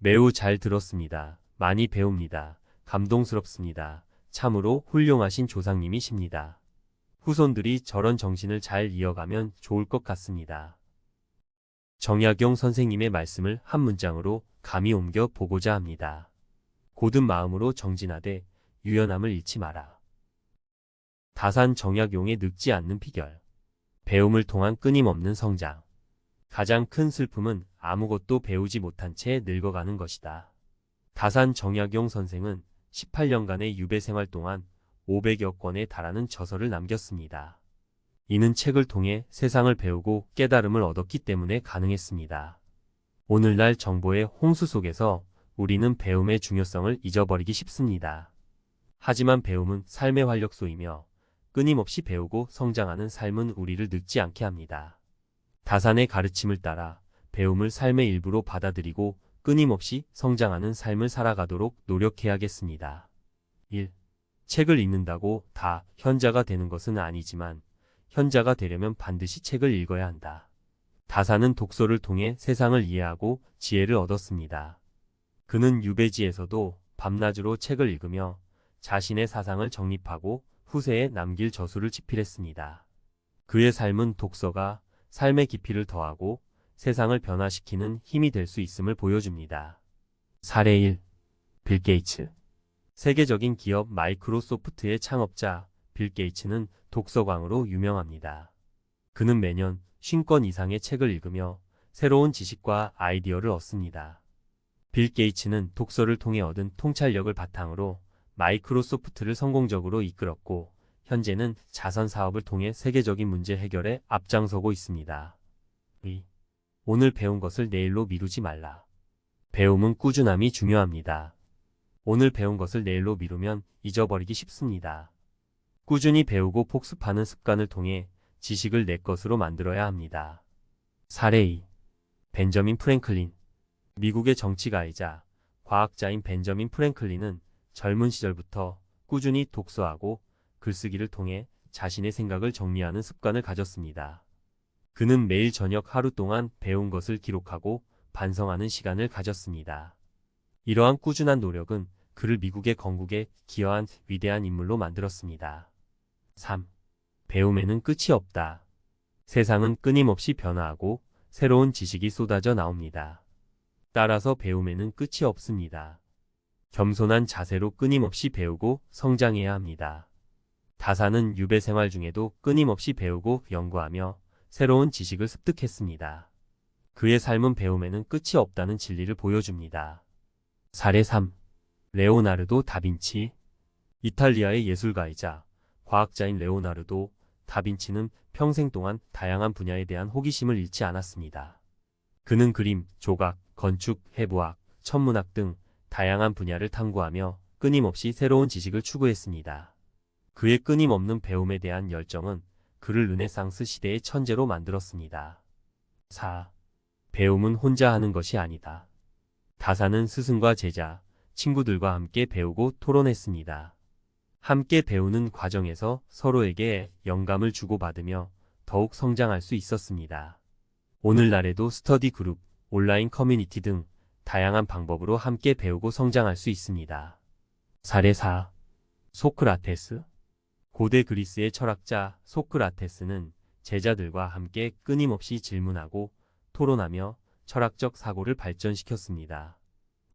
매우 잘 들었습니다. 많이 배웁니다. 감동스럽습니다. 참으로 훌륭하신 조상님이십니다. 후손들이 저런 정신을 잘 이어가면 좋을 것 같습니다. 정약용 선생님의 말씀을 한 문장으로 감히 옮겨 보고자 합니다. 고든 마음으로 정진하되 유연함을 잃지 마라. 다산 정약용의 늙지 않는 비결. 배움을 통한 끊임없는 성장. 가장 큰 슬픔은 아무것도 배우지 못한 채 늙어가는 것이다. 다산 정약용 선생은 18년간의 유배 생활 동안 500여 권에 달하는 저서를 남겼습니다. 이는 책을 통해 세상을 배우고 깨달음을 얻었기 때문에 가능했습니다. 오늘날 정보의 홍수 속에서 우리는 배움의 중요성을 잊어버리기 쉽습니다. 하지만 배움은 삶의 활력소이며 끊임없이 배우고 성장하는 삶은 우리를 늙지 않게 합니다. 다산의 가르침을 따라 배움을 삶의 일부로 받아들이고 끊임없이 성장하는 삶을 살아가도록 노력해야겠습니다. 1. 책을 읽는다고 다 현자가 되는 것은 아니지만 현자가 되려면 반드시 책을 읽어야 한다. 다산은 독서를 통해 세상을 이해하고 지혜를 얻었습니다. 그는 유배지에서도 밤낮으로 책을 읽으며 자신의 사상을 정립하고 후세에 남길 저술을 집필했습니다. 그의 삶은 독서가 삶의 깊이를 더하고 세상을 변화시키는 힘이 될 수 있음을 보여줍니다. 사례 1. 빌 게이츠. 세계적인 기업 마이크로소프트의 창업자 빌 게이츠는 독서광으로 유명합니다. 그는 매년 50권 이상의 책을 읽으며 새로운 지식과 아이디어를 얻습니다. 빌 게이츠는 독서를 통해 얻은 통찰력을 바탕으로 마이크로소프트를 성공적으로 이끌었고 현재는 자선 사업을 통해 세계적인 문제 해결에 앞장서고 있습니다. 2. 오늘 배운 것을 내일로 미루지 말라. 배움은 꾸준함이 중요합니다. 오늘 배운 것을 내일로 미루면 잊어버리기 쉽습니다. 꾸준히 배우고 복습하는 습관을 통해 지식을 내 것으로 만들어야 합니다. 사례 2. 벤저민 프랭클린. 미국의 정치가이자 과학자인 벤저민 프랭클린은 젊은 시절부터 꾸준히 독서하고 글쓰기를 통해 자신의 생각을 정리하는 습관을 가졌습니다. 그는 매일 저녁 하루 동안 배운 것을 기록하고 반성하는 시간을 가졌습니다. 이러한 꾸준한 노력은 그를 미국의 건국에 기여한 위대한 인물로 만들었습니다. 3. 배움에는 끝이 없다. 세상은 끊임없이 변화하고 새로운 지식이 쏟아져 나옵니다. 따라서 배움에는 끝이 없습니다. 겸손한 자세로 끊임없이 배우고 성장해야 합니다. 다산은 유배 생활 중에도 끊임없이 배우고 연구하며 새로운 지식을 습득했습니다. 그의 삶은 배움에는 끝이 없다는 진리를 보여줍니다. 사례 3. 레오나르도 다빈치. 이탈리아의 예술가이자 과학자인 레오나르도 다빈치는 평생 동안 다양한 분야에 대한 호기심을 잃지 않았습니다. 그는 그림, 조각, 건축, 해부학, 천문학 등 다양한 분야를 탐구하며 끊임없이 새로운 지식을 추구했습니다. 그의 끊임없는 배움에 대한 열정은 그를 르네상스 시대의 천재로 만들었습니다. 4. 배움은 혼자 하는 것이 아니다. 다산은 스승과 제자, 친구들과 함께 배우고 토론했습니다. 함께 배우는 과정에서 서로에게 영감을 주고받으며 더욱 성장할 수 있었습니다. 오늘날에도 스터디 그룹, 온라인 커뮤니티 등 다양한 방법으로 함께 배우고 성장할 수 있습니다. 사례 4. 소크라테스. 고대 그리스의 철학자 소크라테스는 제자들과 함께 끊임없이 질문하고 토론하며 철학적 사고를 발전시켰습니다.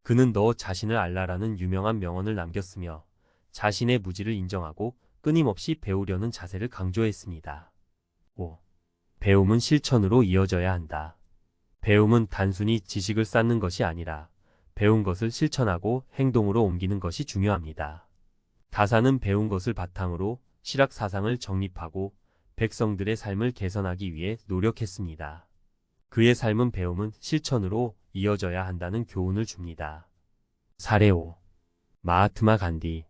그는 너 자신을 알라라는 유명한 명언을 남겼으며 자신의 무지를 인정하고 끊임없이 배우려는 자세를 강조했습니다. 5. 배움은 실천으로 이어져야 한다. 배움은 단순히 지식을 쌓는 것이 아니라 배운 것을 실천하고 행동으로 옮기는 것이 중요합니다. 다산은 배운 것을 바탕으로 실학 사상을 정립하고 백성들의 삶을 개선하기 위해 노력했습니다. 그의 삶은 배움은 실천으로 이어져야 한다는 교훈을 줍니다. 사례 5. 마하트마 간디.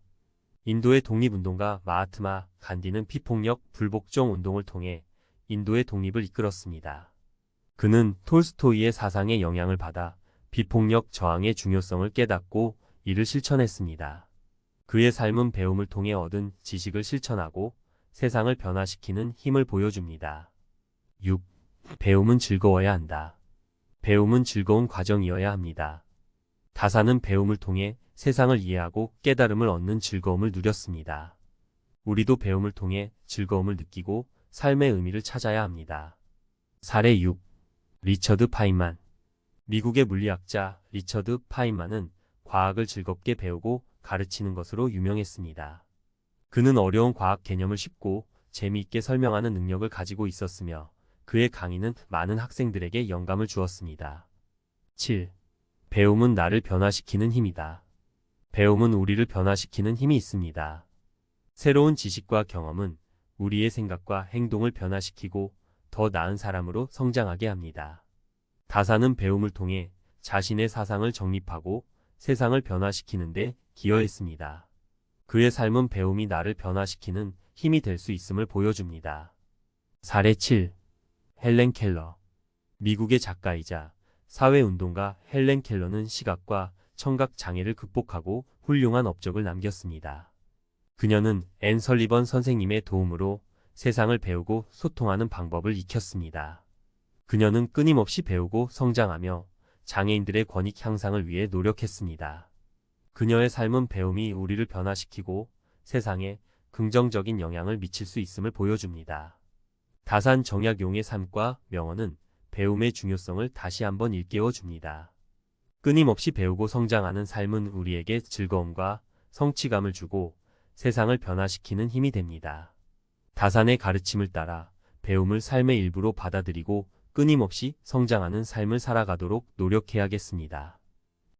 인도의 독립운동가 마하트마 간디는 비폭력 불복종 운동을 통해 인도의 독립을 이끌었습니다. 그는 톨스토이의 사상에 영향을 받아 비폭력 저항의 중요성을 깨닫고 이를 실천했습니다. 그의 삶은 배움을 통해 얻은 지식을 실천하고 세상을 변화시키는 힘을 보여줍니다. 6. 배움은 즐거워야 한다. 배움은 즐거운 과정이어야 합니다. 다산은 배움을 통해 세상을 이해하고 깨달음을 얻는 즐거움을 누렸습니다. 우리도 배움을 통해 즐거움을 느끼고 삶의 의미를 찾아야 합니다. 사례 6. 리처드 파인만. 미국의 물리학자 리처드 파인만은 과학을 즐겁게 배우고 가르치는 것으로 유명했습니다. 그는 어려운 과학 개념을 쉽고 재미있게 설명하는 능력을 가지고 있었으며 그의 강의는 많은 학생들에게 영감을 주었습니다. 7. 배움은 나를 변화시키는 힘이다. 배움은 우리를 변화시키는 힘이 있습니다. 새로운 지식과 경험은 우리의 생각과 행동을 변화시키고 더 나은 사람으로 성장하게 합니다. 다산은 배움을 통해 자신의 사상을 정립하고 세상을 변화시키는 데 기여했습니다. 그의 삶은 배움이 나를 변화시키는 힘이 될 수 있음을 보여줍니다. 사례 7. 헬렌 켈러. 미국의 작가이자 사회운동가 헬렌 켈러는 시각과 청각 장애를 극복하고 훌륭한 업적을 남겼습니다. 그녀는 앤 설리번 선생님의 도움으로 세상을 배우고 소통하는 방법을 익혔습니다. 그녀는 끊임없이 배우고 성장하며 장애인들의 권익 향상을 위해 노력했습니다. 그녀의 삶은 배움이 우리를 변화시키고 세상에 긍정적인 영향을 미칠 수 있음을 보여줍니다. 다산 정약용의 삶과 명언은 배움의 중요성을 다시 한번 일깨워 줍니다. 끊임없이 배우고 성장하는 삶은 우리에게 즐거움과 성취감을 주고 세상을 변화시키는 힘이 됩니다. 다산의 가르침을 따라 배움을 삶의 일부로 받아들이고 끊임없이 성장하는 삶을 살아가도록 노력해야겠습니다.